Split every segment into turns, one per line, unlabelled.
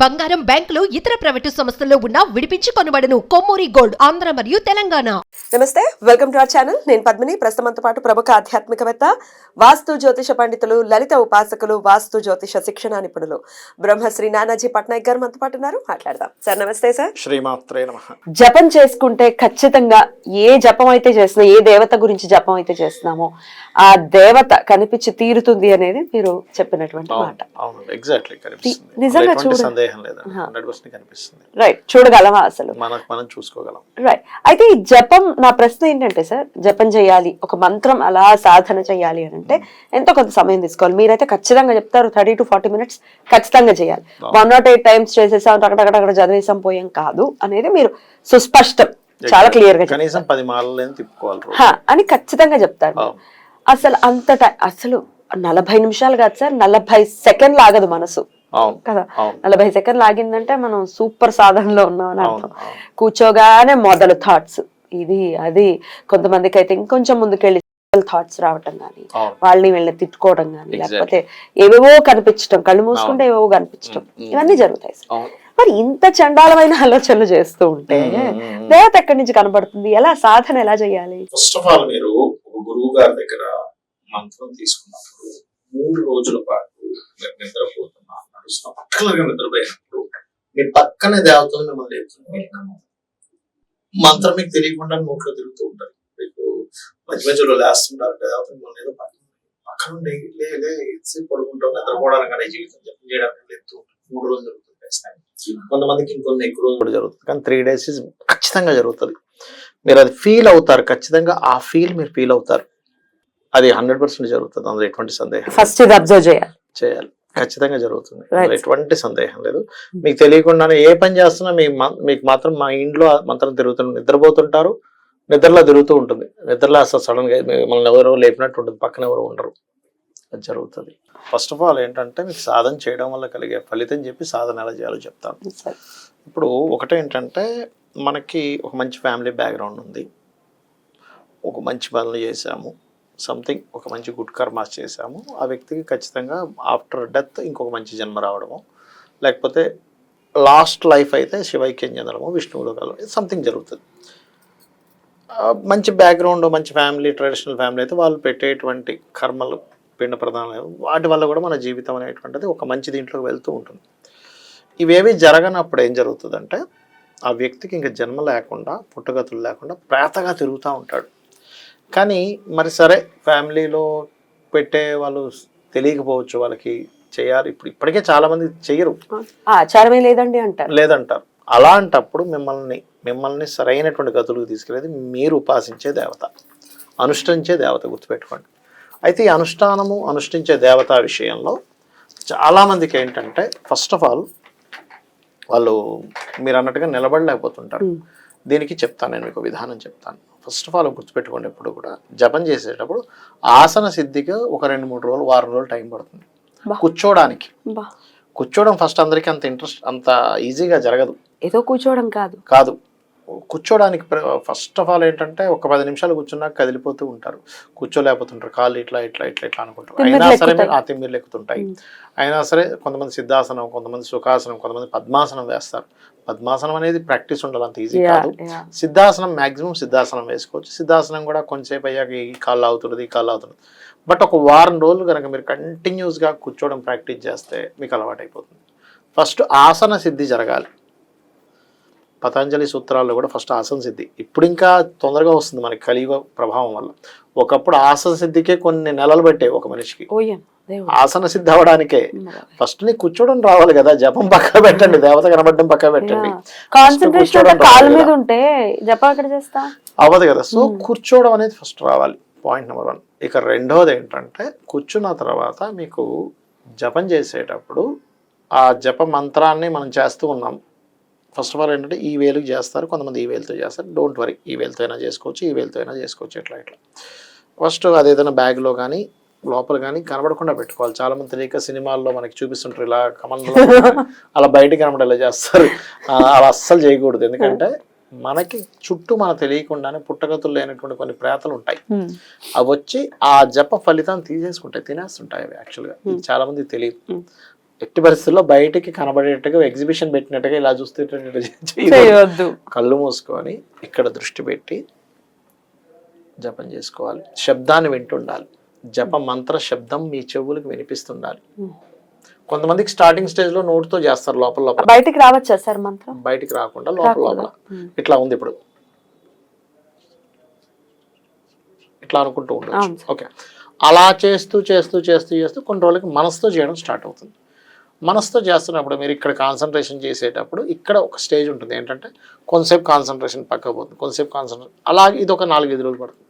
బంగారం, బ్యాంకులు, ఇతర ప్రైవేటు సంస్థల్లో ఉన్న విడిపించి కొనబడను. కొమ్మూరి గోల్డ్, ఆంధ్ర మరియు తెలంగాణ.
నమస్తే, వెల్కమ్ టు అవర్ ఛానల్. నేను పద్మిని. ప్రస్తుతంతో పాటు ప్రముఖ ఆధ్యాత్మికవేత్త, వాస్తు జ్యోతిష పండితులు, లలిత ఉపాసకులు, వాస్తు జ్యోతిష శిక్షణ నిపుణులు బ్రహ్మశ్రీ నానాజీ పట్నాయక్ గారు మనతో పాటు ఉన్నారు. మాట్లాడదాం. సార్ నమస్తే. సార్
శ్రీమాత్రే నమః.
జపం చేసుకుంటే ఖచ్చితంగా ఏ జపం అయితే చేస్తున్నా, ఏ దేవత గురించి జపం అయితే చేస్తున్నామో ఆ దేవత కనిపించి తీరుతుంది అనేది మీరు చెప్పినటువంటి మాట.
ఎగ్జాక్ట్లీ
నిజంగా
సందేహం లేదు, 100% కనిపిస్తుంది.
రైట్, చూడగలమా అసలు?
మనం చూసుకోగలం.
రైట్. అయితే ఈ జపం, నా ప్రశ్న ఏంటంటే సార్, జపం చేయాలి, ఒక మంత్రం అలా సాధన చేయాలి అని అంటే ఎంతో కొంత సమయం తీసుకోవాలి. మీరైతే ఖచ్చితంగా చెప్తారు 30 to 40 minutes ఖచ్చితంగా చేయాలి. 108 times చేసేసాం, అక్కడ చదివేసాం, పోయాం కాదు అనేది మీరు సుస్పష్టం, చాలా క్లియర్ గా
కనీసం 10 మార్లు తిప్పుకోవాలి
అని ఖచ్చితంగా చెప్తారు. అసలు అంత అసలు 40 నిమిషాలు కాదు సార్, 40 సెకండ్లు ఆగదు మనసు కదా. 40 సెకండ్లు ఆగిందంటే మనం సూపర్ సాధనలో ఉన్నాం అని అర్థం. కూర్చోగానే మొదలు థాట్స్, ఇది అది, కొంతమందికి అయితే ఇంకొంచెం ముందుకెళ్ళి థాట్స్ రావటం కానీ, వాళ్ళని వీళ్ళని తిట్టుకోవడం కానీ, లేకపోతే ఏవేవో కనిపించటం, కళ్ళు మూసుకుంటే ఏవేవో కనిపించటం, ఇవన్నీ జరుగుతాయి సార్. మరి ఇంత చండాలమైన ఆలోచనలు చేస్తూ ఉంటే దేవత ఎక్కడి నుంచి కనబడుతుంది? ఎలా సాధన ఎలా చేయాలి?
ఫస్ట్ ఆఫ్ ఆల్ మీరు గురువు గారి దగ్గర మంత్రం తీసుకున్నప్పుడు 3 రోజుల పాటు మీరు నిద్రపోతున్నా నడుస్తున్నా పక్కనగా నిద్రపోయినప్పుడు మీ పక్కనే దేవతలు మిమ్మల్ని లేపుతున్నారు. మంత్రం మీకు తెలియకుండా నోట్లో తిరుగుతూ ఉంటారు. మీకు మధ్య మధ్యలో లేస్తుంటారు దేవత మిమ్మల్ని ఏదో పక్కన ఉండి ఎంతసేపు పడుకుంటాం, నిద్రపోవడానికి జీవితం జపం చేయడానికి లేపుతూ ఉంటారు. 3 రోజులు జరుగుతుంది. కొంతమందికి ఇంకొన్ని ఎక్కువ రోజులు కూడా జరుగుతుంది, కానీ 3 days ఖచ్చితంగా జరుగుతుంది. మీరు అది ఫీల్ అవుతారు, ఖచ్చితంగా ఆ ఫీల్ మీరు ఫీల్ అవుతారు. అది 100% జరుగుతుంది, అందులో ఎటువంటి సందేహం.
ఫస్ట్ ఇది అబ్జర్వ్ చేయాలి,
ఖచ్చితంగా జరుగుతుంది, ఎటువంటి సందేహం లేదు. మీకు తెలియకుండానే ఏ పని చేస్తున్నా మీకు మాత్రం మా ఇంట్లో మంత్రం తిరుగుతుంది. నిద్రపోతుంటారు, నిద్రలో తిరుగుతూ ఉంటుంది. నిద్రలో అసలు సడన్ గా మనల్ని ఎవరో లేపినట్టు ఉంటుంది, పక్కన ఎవరు ఉండరు, అది జరుగుతుంది. ఫస్ట్ ఆఫ్ ఆల్ ఏంటంటే మీకు సాధన చేయడం వల్ల కలిగే ఫలితం చెప్పి సాధన ఎలా చేయాలో చెప్తాను. ఇప్పుడు ఒకటేంటంటే మనకి ఒక మంచి ఫ్యామిలీ బ్యాక్గ్రౌండ్ ఉంది, ఒక మంచి పనులు చేసాము, సంథింగ్ ఒక మంచి గుడ్ కర్మాస్ చేసాము, ఆ వ్యక్తికి ఖచ్చితంగా ఆఫ్టర్ డెత్ ఇంకొక మంచి జన్మ రావడము, లేకపోతే లాస్ట్ లైఫ్ అయితే శివైక్యం చెందడము, విష్ణువులో కలవడం, సంథింగ్ జరుగుతుంది. మంచి బ్యాక్గ్రౌండ్, మంచి ఫ్యామిలీ, ట్రెడిషనల్ ఫ్యామిలీ అయితే వాళ్ళు పెట్టేటువంటి కర్మలు, పిండ ప్రధానం, వాటి వల్ల కూడా మన జీవితం అనేటువంటిది ఒక మంచి దీంట్లోకి వెళ్తూ ఉంటుంది. ఇవేవి జరగనప్పుడు ఏం జరుగుతుందంటే ఆ వ్యక్తికి ఇంకా జన్మ లేకుండా, పుట్టగతులు లేకుండా ప్రేతగా తిరుగుతూ ఉంటాడు. కానీ మరి సరే, ఫ్యామిలీలో పెట్టే వాళ్ళు తెలియకపోవచ్చు, వాళ్ళకి చేయాలి, ఇప్పటికే చాలా మంది చెయ్యరు,
ఆచారమే లేదంటారు.
అలాంటప్పుడు మిమ్మల్ని సరైనటువంటి గతులకు తీసుకెళ్ళేది మీరు ఉపాసించే దేవత, అనుష్ఠించే దేవత, గుర్తుపెట్టుకోండి. అయితే ఈ అనుష్ఠించే దేవత విషయంలో చాలామందికి ఏంటంటే ఫస్ట్ ఆఫ్ ఆల్ వాళ్ళు మీరు అన్నట్టుగా నిలబడలేకపోతుంటారు. దీనికి చెప్తాను, నేను మీకు విధానం చెప్తాను. ఫస్ట్ ఆఫ్ ఆల్ గుర్తుపెట్టుకోండి, ఎప్పుడు కూడా జపం చేసేటప్పుడు ఆసన సిద్ధికి ఒక 2-3 రోజులు, వారం రోజులు టైం పడుతుంది కూర్చోవడానికి. కూర్చోవడం ఫస్ట్ అందరికీ అంత ఇంట్రెస్ట్, అంత ఈజీగా జరగదు.
ఏదో కూర్చోవడం
కాదు కూర్చోడానికి ఫస్ట్ ఆఫ్ ఆల్ ఏంటంటే ఒక 10 నిమిషాలు కూర్చున్నాక కదిలిపోతూ ఉంటారు, కూర్చోలేకపోతుంటారు, కాళ్ళు ఇట్లా అనుకుంటారు. అయినా సరే ఆ తిమ్మిర్లు ఎక్కుతుంటాయి. అయినా సరే కొంతమంది సిద్ధాసనం, కొంతమంది సుఖాసనం, కొంతమంది పద్మాసనం వేస్తారు. పద్మాసనం అనేది ప్రాక్టీస్ ఉండాలి, అంత ఈజీ కాదు. సిద్ధాసనం మ్యాక్సిమం సిద్ధాసనం వేసుకోవచ్చు. సిద్ధాసనం కూడా కొంచెంసేపు అయ్యాక ఈ కాళ్ళు అవుతుంది. బట్ ఒక వారం రోజులు కనుక మీరు కంటిన్యూస్గా కూర్చోవడం ప్రాక్టీస్ చేస్తే మీకు అలవాటు అయిపోతుంది. ఫస్ట్ ఆసన సిద్ధి జరగాలి. పతంజలి సూత్రాల్లో కూడా ఫస్ట్ ఆసన సిద్ధి, ఇప్పుడు ఇంకా తొందరగా వస్తుంది మనకి కలియుగ ప్రభావం వల్ల. ఒకప్పుడు ఆసన సిద్ధికే కొన్ని నెలలు పట్టాయి ఒక మనిషికి, ఆసన సిద్ధి అవ్వడానికే. ఫస్ట్ నీకు కూర్చోవడం రావాలి కదా, జపం పక్క పెట్టండి, దేవత కనబడడం పక్క పెట్టండి, అవ్వదు కదా. సో కూర్చోవడం అనేది ఫస్ట్ రావాలి, పాయింట్ నెంబర్ 1. ఇక రెండవది ఏంటంటే కూర్చున్న తర్వాత మీకు జపం చేసేటప్పుడు ఆ జప మంత్రాన్ని మనం చేస్తూ ఉన్నాం. ఫస్ట్ ఆఫ్ ఆల్ ఏంటంటే ఈ వేలుకి చేస్తారు, కొంతమంది ఈ వేలుతో చేస్తారు. డోంట్ వరీ, ఈ వేలుతో అయినా చేసుకోవచ్చు, ఈ వేలుతో అయినా చేసుకోవచ్చు, ఇట్లా. ఫస్ట్ అది ఏదైనా బ్యాగ్లో కానీ లోపల కానీ కనబడకుండా పెట్టుకోవాలి. చాలామంది తెలియక సినిమాల్లో మనకి చూపిస్తుంటారు, ఇలా కమల్లో అలా బయటకు కనబడేలా చేస్తారు. అలా అస్సలు చేయకూడదు. ఎందుకంటే మనకి చుట్టూ మనకు తెలియకుండానే పుట్టగతులు లేనటువంటి కొన్ని ప్రేతలు ఉంటాయి. అవి వచ్చి ఆ జప ఫలితాన్ని తీసేసుకుంటాయి, తినేస్తుంటాయి అవి. యాక్చువల్గా చాలా మందికి తెలియదు. ఎట్టి పరిస్థితుల్లో బయటికి కనబడేట్టుగా ఎగ్జిబిషన్ పెట్టినట్టుగా ఇలా చూస్తే
చేయవద్దు.
కళ్ళు మూసుకొని ఇక్కడ దృష్టి పెట్టి జపం చేసుకోవాలి. శబ్దాన్ని వింటుండాలి. జప మంత్ర శబ్దం మీ చెవులకు వినిపిస్తుండాలి. కొంతమందికి స్టార్టింగ్ స్టేజ్ లో నోటితో చేస్తారు, లోపల లోపల.
బయటికి రావచ్చా సార్ మంత్రం?
బయటికి రాకుండా లోపల లోపల ఇట్లా ఉంది. ఇప్పుడు ఇట్లా అనుకుంటూ ఉండొచ్చు. ఓకే, అలా చేస్తూ చేస్తూ చేస్తూ చేస్తూ కొన్ని రోజులకి మనసుతో చేయడం స్టార్ట్ అవుతుంది. మనసుతో చేస్తున్నప్పుడు మీరు ఇక్కడ కాన్సన్ట్రేషన్ చేసేటప్పుడు ఇక్కడ ఒక స్టేజ్ ఉంటుంది ఏంటంటే కొంతసేపు కాన్సన్ట్రేషన్ పక్కకు పోతుంది, కొంతసేపు కాన్సన్ట్రేషన్, అలాగే ఇది ఒక 4-5 రోజులు పడుతుంది.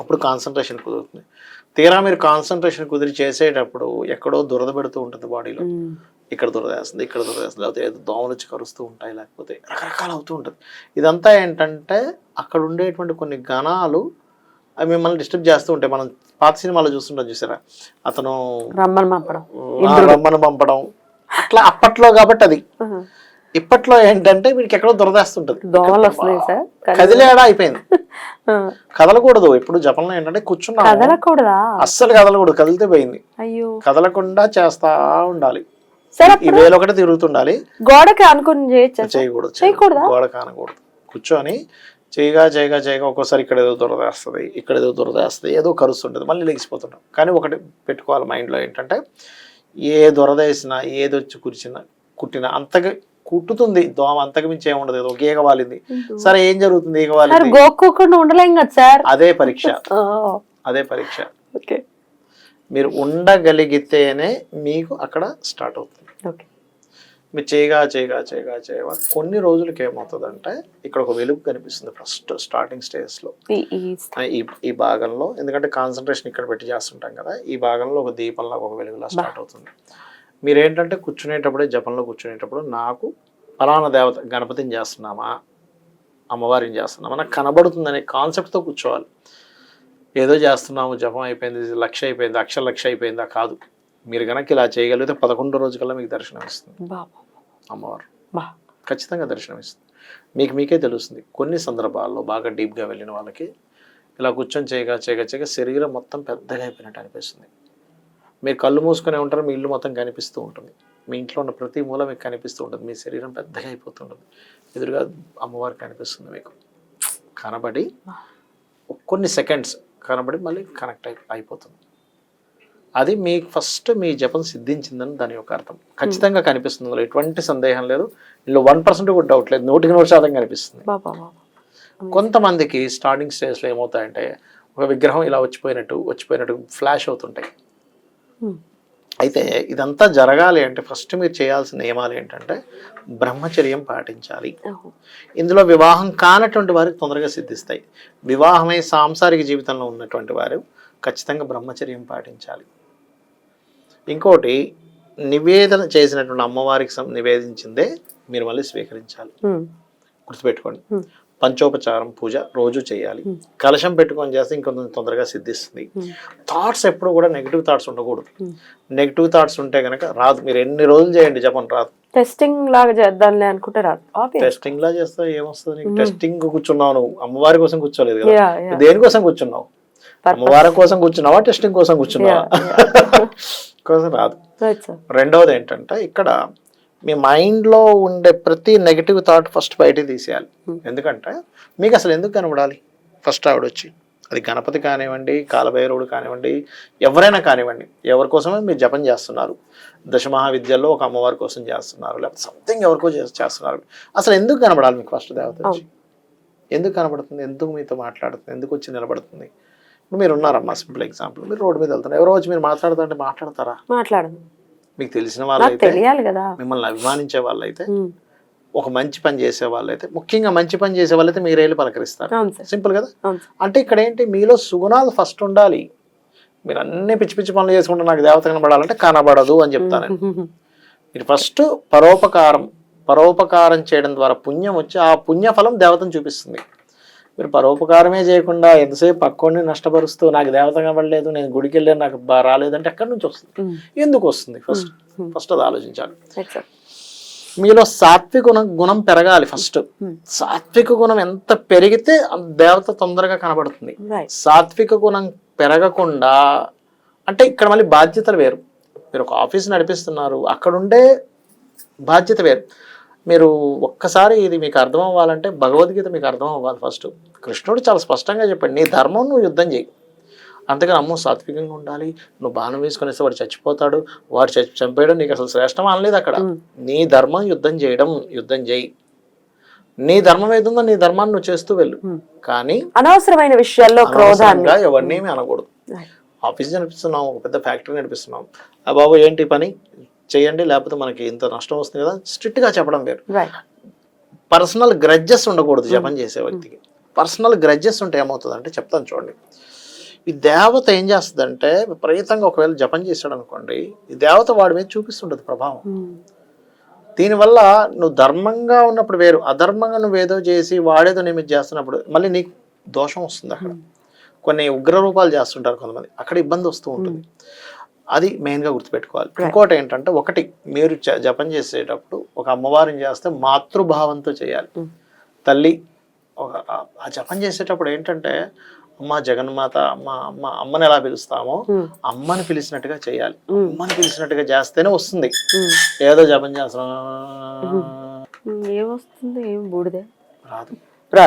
అప్పుడు కాన్సన్ట్రేషన్ కుదురుతుంది. తీరా మీరు కాన్సన్ట్రేషన్ కుదిరి చేసేటప్పుడు ఎక్కడో దురద పెడుతూ ఉంటుంది బాడీలో. ఇక్కడ దురదేస్తుంది, ఇక్కడ దురదేస్తుంది, లేకపోతే ఏదో దోమలు వచ్చి కరుస్తూ ఉంటాయి, లేకపోతే రకరకాలు అవుతూ ఉంటుంది. ఇదంతా ఏంటంటే అక్కడ ఉండేటువంటి కొన్ని గణాలు అవి మిమ్మల్ని డిస్టర్బ్ చేస్తూ ఉంటాయి. మనం పాత సినిమాలో చూస్తుంటాం, చూసారా, అతను రమ్మను పంపడం అట్లా అప్పట్లో. కాబట్టి అది ఇప్పట్లో ఏంటంటే వీడికి ఎక్కడో దురదేస్తుంటది, కదిలేడా అయిపోయింది. కదలకూడదు. ఇప్పుడు జపంలో ఏంటంటే కూర్చున్నా అస్సలు కదలకూడదు, కదిలితే పోయింది. కదలకుండా చేస్తా ఉండాలి. ఈ వేలు ఒకటి తిరుగుతుండాలి.
గోడకి అనుకుని
చేయకూడదు, గోడకి అనకూడదు. కూర్చొని చేయగా చేయగా చేయగా ఒక్కోసారి ఇక్కడ ఏదో దురదేస్తుంది, ఇక్కడ ఏదో దురదేస్తుంది, ఏదో కరుస్తుంటుంది, మళ్ళీ లెగిసిపోతుంటాం. కానీ ఒకటి పెట్టుకోవాలి మైండ్లో ఏంటంటే ఏ దురదేసినా ఏది వచ్చి కుట్టినా అంతగా కుట్టుతుంది దోమ, అంతకు మించి ఏముండదు. ఏదో గీగ వాలింది, సరే ఏం జరుగుతుంది, ఈగ వాలింది,
గోక్కోకుండా ఉండలేం కదా సార్.
అదే పరీక్ష, అదే పరీక్ష. మీరు ఉండగలిగితేనే మీకు అక్కడ స్టార్ట్ అవుతుంది. మీరు చేయగా చేయగా చేయగా చేయగా కొన్ని రోజులకి ఏమవుతుందంటే ఇక్కడ ఒక వెలుగు కనిపిస్తుంది ఫస్ట్ స్టార్టింగ్ స్టేజ్లో ఈ భాగంలో. ఎందుకంటే కాన్సన్ట్రేషన్ ఇక్కడ పెట్టి చేస్తుంటాం కదా, ఈ భాగంలో ఒక దీపంలాగా ఒక వెలుగులా స్టార్ట్ అవుతుంది. మీరేంటంటే కూర్చునేటప్పుడే జపంలో కూర్చునేటప్పుడు నాకు ఫలానా దేవత గణపతిని చేస్తున్నామా అమ్మవారిని చేస్తున్నామా నాకు కనబడుతుందనే కాన్సెప్ట్తో కూర్చోవాలి. ఏదో చేస్తున్నాము, జపం అయిపోయింది, 1,00,000 అయిపోయింది, 1,00,000 అయిపోయిందా కాదు. మీరు కనుక ఇలా చేయగలిగితే 11 రోజుకల్లా మీకు దర్శనం ఇస్తుంది అమ్మవారు, ఖచ్చితంగా దర్శనం ఇస్తుంది. మీకే తెలుస్తుంది. కొన్ని సందర్భాల్లో బాగా డీప్గా వెళ్ళిన వాళ్ళకి ఇలా కూర్చొని చేయగా చేయగా చేయగా శరీరం మొత్తం పెద్దగా అయిపోయినట్టు అనిపిస్తుంది. మీరు కళ్ళు మూసుకునే ఉంటారు, మీ ఇల్లు మొత్తం కనిపిస్తూ ఉంటుంది, మీ ఇంట్లో ఉన్న ప్రతి మూల మీకు కనిపిస్తూ ఉంటుంది, మీ శరీరం పెద్దగా అయిపోతుంటుంది, ఎదురుగా అమ్మవారు కనిపిస్తుంది మీకు. కనబడి కొన్ని సెకండ్స్ కనబడి మళ్ళీ కనెక్ట్ అయిపోతుంది. అది మీకు ఫస్ట్ మీ జపం సిద్ధించిందని దాని యొక్క అర్థం. ఖచ్చితంగా కనిపిస్తుంది, అందులో ఎటువంటి సందేహం లేదు. ఇందులో 1% కూడా డౌట్ లేదు, 100% కనిపిస్తుంది. కొంతమందికి స్టార్టింగ్ స్టేజ్లో ఏమవుతాయంటే ఒక విగ్రహం ఇలా వచ్చిపోయినట్టు ఫ్లాష్ అవుతుంటాయి. అయితే ఇదంతా జరగాలి అంటే ఫస్ట్ మీరు చేయాల్సిన నియమాలు ఏంటంటే బ్రహ్మచర్యం పాటించాలి. ఇందులో వివాహం కానటువంటి వారికి తొందరగా సిద్ధిస్తాయి. వివాహమై సాంసారిక జీవితంలో ఉన్నటువంటి వారు ఖచ్చితంగా బ్రహ్మచర్యం పాటించాలి. ఇంకోటి, నివేదన చేసినటువంటి అమ్మవారికి నివేదించిందే మీరు మళ్ళీ స్వీకరించాలి. గుర్తుపెట్టుకోండి. పంచోపచారం పూజ రోజు చేయాలి. కలశం పెట్టుకొని చేస్తే ఇంకొంచెం తొందరగా సిద్ధిస్తుంది. థాట్స్ ఎప్పుడు కూడా నెగిటివ్ థాట్స్ ఉండకూడదు. నెగిటివ్ థాట్స్ ఉంటే కనుక రాదు. మీరు ఎన్ని రోజులు చేయండి జపం రాదు.
టెస్టింగ్ లాగా చేద్దాంలే అనుకుంటే రాదు.
టెస్టింగ్ లా చేస్తే ఏమొస్తుంది? టెస్టింగ్ కూర్చున్నావు, నువ్వు అమ్మవారి కోసం కూర్చోలేదు కదా, దేనికోసం కూర్చున్నావు? అమ్మవారి కోసం కూర్చున్నావా, టెస్టింగ్ కోసం కూర్చున్నావా? కోసం రాదు. రెండవది ఏంటంటే ఇక్కడ మీ మైండ్లో ఉండే ప్రతి నెగిటివ్ థాట్ ఫస్ట్ బయటికి తీసేయాలి. ఎందుకంటే మీకు అసలు ఎందుకు కనబడాలి? ఫస్ట్ ఆవిడ వచ్చి, అది గణపతి కానివ్వండి, కాలభైరవుడు కానివ్వండి, ఎవరైనా కానివ్వండి, ఎవరి కోసమే మీరు జపం చేస్తున్నారు, దశమహావిద్యల్లో ఒక అమ్మవారి కోసం చేస్తున్నారు, లేకపోతే సంథింగ్ ఎవరికో చేస్తున్నారు, అసలు ఎందుకు కనబడాలి మీకు? ఫస్ట్ దేవత వచ్చి ఎందుకు కనబడుతుంది, ఎందుకు మీతో మాట్లాడుతుంది, ఎందుకు వచ్చి నిలబడుతుంది? ఇప్పుడు మీరు ఉన్నారమ్మా, సింపుల్ ఎగ్జాంపుల్, మీరు రోడ్డు మీద వెళ్తున్నారు, ఎవరో వచ్చి మీరు మాట్లాడుతుంటే మాట్లాడతారా?
మాట్లాడదు.
మీకు తెలిసిన వాళ్ళైతే, మిమ్మల్ని అభిమానించే వాళ్ళైతే, ఒక మంచి పని చేసే వాళ్ళైతే, ముఖ్యంగా మంచి పని చేసే వాళ్ళైతే మీరే వెళ్ళి పలకరిస్తారు. సింపుల్ కదా. అంటే ఇక్కడ ఏంటి, మీలో సుగుణాలు ఫస్ట్ ఉండాలి. మీరు అన్ని పిచ్చి పిచ్చి పనులు చేసుకుంటే నాకు దేవత కనబడాలంటే కనబడదు అని చెప్తాను. మీరు ఫస్ట్ పరోపకారం చేయడం ద్వారా పుణ్యం వచ్చి ఆ పుణ్యఫలం దేవతను చూపిస్తుంది. మీరు పరోపకారమే చేయకుండా ఎంతసేపు పక్కోడిని నష్టపరుస్తూ నాకు దేవత కనబడలేదు, నేను గుడికి వెళ్ళాను, నాకు రాలేదంటే ఎక్కడి నుంచి వస్తుంది? ఎందుకు వస్తుంది? ఫస్ట్ అది ఆలోచించాలి. మీలో సాత్విక గుణం పెరగాలి. ఫస్ట్ సాత్విక గుణం ఎంత పెరిగితే దేవత తొందరగా కనబడుతుంది. సాత్విక గుణం పెరగకుండా అంటే ఇక్కడ మళ్ళీ బాధ్యతలు వేరు. మీరు ఒక ఆఫీస్ నడిపిస్తున్నారు, అక్కడ ఉండే బాధ్యత వేరు. మీరు ఒక్కసారి ఇది మీకు అర్థం అవ్వాలంటే భగవద్గీత మీకు అర్థం అవ్వాలి ఫస్ట్. కృష్ణుడు చాలా స్పష్టంగా చెప్పాడు, నీ ధర్మం నువ్వు యుద్ధం చేయి. అంతేగాని అమ్మో సాత్వికంగా ఉండాలి, నువ్వు బాణం వేసుకొని వస్తే వాడు చచ్చిపోతాడు, వాడు చంపేయడం నీకు అసలు శ్రేష్టం అనలేదు అక్కడ. నీ ధర్మం యుద్ధం చేయడం, యుద్ధం చేయి. నీ ధర్మం ఏదుందో నీ ధర్మాన్ని నువ్వు చేస్తూ వెళ్ళు. కానీ
అనవసరమైన విషయాల్లో క్రోధాన్ని
ఎవరిని అనకూడదు. ఆఫీస్ నడిపిస్తున్నాం, ఒక పెద్ద ఫ్యాక్టరీ నడిపిస్తున్నాం, ఆ బాబు ఏంటి పని చేయండి లేకపోతే మనకి ఇంత నష్టం వస్తుంది కదా, స్ట్రిక్ట్ గా చెప్పడం వేరు. పర్సనల్ గ్రడ్జెస్ ఉండకూడదు జపం చేసే వ్యక్తికి. పర్సనల్ గ్రడ్జెస్ ఉంటే ఏమవుతుంది అంటే చెప్తాను చూడండి. ఈ దేవత ఏం చేస్తుందంటే విపరీతంగా ఒకవేళ జపం చేశాడు అనుకోండి, ఈ దేవత వాడి మీద చూపిస్తుంటది ప్రభావం. దీనివల్ల నువ్వు ధర్మంగా ఉన్నప్పుడు వేరు, అధర్మంగా నువ్వు ఏదో చేసి వాడేదో నీ మీద చేస్తున్నప్పుడు మళ్ళీ నీకు దోషం వస్తుంది. అక్కడ కొన్ని ఉగ్ర రూపాలు చేస్తుంటారు కొంతమంది, అక్కడ ఇబ్బంది వస్తూ ఉంటుంది. అది మెయిన్గా గుర్తుపెట్టుకోవాలి. ఇంకోటి ఏంటంటే, ఒకటి మీరు జపం చేసేటప్పుడు ఒక అమ్మవారిని చేస్తే మాతృభావంతో చేయాలి. తల్లి ఆ జపం చేసేటప్పుడు ఏంటంటే అమ్మ జగన్మాత, అమ్మ అమ్మ అమ్మని ఎలా పిలుస్తామో అమ్మని పిలిచినట్టుగా చేయాలి. అమ్మని పిలిచినట్టుగా చేస్తేనే వస్తుంది. ఏదో జపం చేస్తాం
ఏమొస్తుంది, ఏం బూడిదే
రాదు.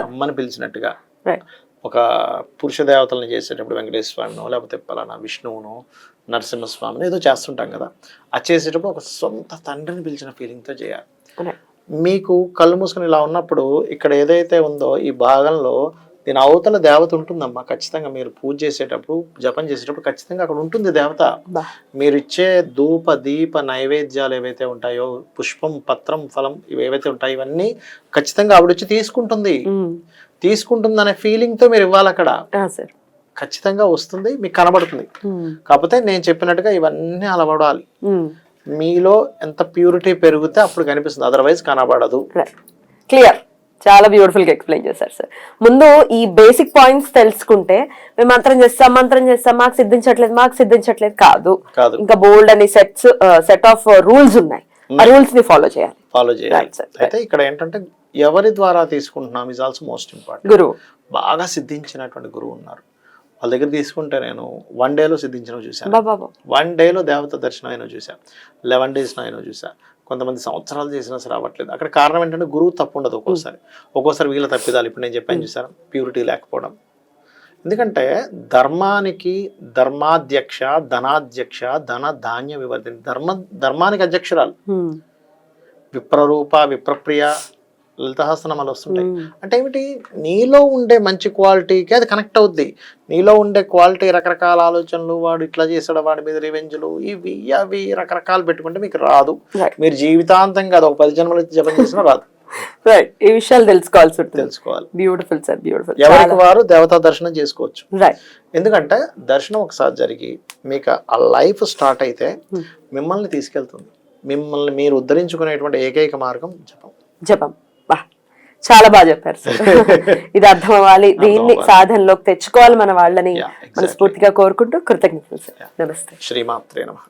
అమ్మని పిలిచినట్టుగా ఒక పురుష దేవతలను చేసేటప్పుడు వెంకటేశ్వరునో లేకపోతే పలానా విష్ణువునో నరసింహస్వామిని ఏదో చేస్తుంటాం కదా, అది చేసేటప్పుడు ఒక సొంత తండ్రిని పిలిచిన ఫీలింగ్తో చేయాలి. మీకు కళ్ళు మూసుకొని ఇలా ఉన్నప్పుడు ఇక్కడ ఏదైతే ఉందో ఈ భాగంలో దీని అవతల దేవత ఉంటుందమ్మా ఖచ్చితంగా. మీరు పూజ చేసేటప్పుడు జపం చేసేటప్పుడు ఖచ్చితంగా అక్కడ ఉంటుంది దేవత. మీరు ఇచ్చే ధూప దీప నైవేద్యాలు ఏవైతే ఉంటాయో, పుష్పం పత్రం ఫలం ఇవి ఏవైతే ఉంటాయో ఇవన్నీ ఖచ్చితంగా ఆవిడ వచ్చి తీసుకుంటుంది అనే ఫీలింగ్ తో మీరు ఇవ్వాలి. అక్కడ ఖచ్చితంగా వస్తుంది, మీకు కనబడుతుంది. కాకపోతే నేను చెప్పినట్టుగా ఇవన్నీ అలవడాలి. మీలో ఎంత ప్యూరిటీ పెరిగితే అప్పుడు కనిపిస్తుంది, అదర్వైజ్ కనబడదు.
క్లియర్. చాలా బ్యూటిఫుల్ గా ఎక్స్ప్లెయిన్ చేశారు సార్. ముందు ఈ బేసిక్ పాయింట్స్ తెలుసుకుంటే మేము మంత్రం చేస్తాం మాకు సిద్ధించట్లేదు కాదు. ఇంకా బోల్డ్ అని సెట్ ఆఫ్ రూల్స్ ఉన్నాయి, ఆ రూల్స్ ని ఫాలో చేయాలి.
అయితే ఇక్కడ ఏంటంటే ఎవరి ద్వారా తీసుకుంటున్నాం ఇస్ ఆల్సో మోస్ట్ ఇంపార్టెంట్.
గురువు
బాగా సిద్ధించినటువంటి గురువు ఉన్నారు, వాళ్ళ దగ్గర తీసుకుంటే నేను 1 డేలో సిద్ధించడం చూశాను, 1 డేలో దేవత దర్శనం అయినా చూశాను, 11 days అయినా చూశాను. కొంతమంది సంవత్సరాలు చేసినా సరే రావట్లేదు. అక్కడ కారణం ఏంటంటే గురువు తప్పు ఉండదు, ఒక్కోసారి వీళ్ళ తప్పిదాలు. ఇప్పుడు నేను చెప్పాను చూసాను, ప్యూరిటీ లేకపోవడం. ఎందుకంటే ధర్మానికి ధర్మాధ్యక్ష, ధనాధ్యక్ష, ధన ధాన్య వివర్ధని, ధర్మానికి అధ్యక్షురాలు. విప్రరూప, విప్రప్రియ, లలితహాసనామాలు వస్తుంటాయి. అంటే ఏమిటి, నీలో ఉండే మంచి క్వాలిటీకి అది కనెక్ట్ అవుద్ది. నీలో ఉండే క్వాలిటీ రకరకాల ఆలోచనలు, వాడు ఇట్లా చేసాడు, వాడి మీద రివెంజ్లు, ఇవి అవి రకరకాలు పెట్టుకుంటే మీకు రాదు. మీరు జీవితాంతంగా అది ఒక 10 జన్మలు జపం చేసినా రాదు.
రైట్, ఈ విషయాలు తెలుసుకోవాలి. Beautiful sir, beautiful.
ఎవరికి వారు దేవతా దర్శనం చేసుకోవచ్చు. ఎందుకంటే దర్శనం ఒకసారి జరిగి మీకు ఆ లైఫ్ స్టార్ట్ అయితే మిమ్మల్ని తీసుకెళ్తుంది. మిమ్మల్ని మీరు ఉద్ధరించుకునేటువంటి ఏకైక మార్గం
జపం. చాలా బాగా చెప్పారు సార్. ఇది అర్థం అవ్వాలి, దీన్ని సాధనలోకి తెచ్చుకోవాలి మన వాళ్ళని మనస్ఫూర్తిగా కోరుకుంటూ కృతజ్ఞతలు సార్. నమస్తే.
శ్రీమాత్రే నమః.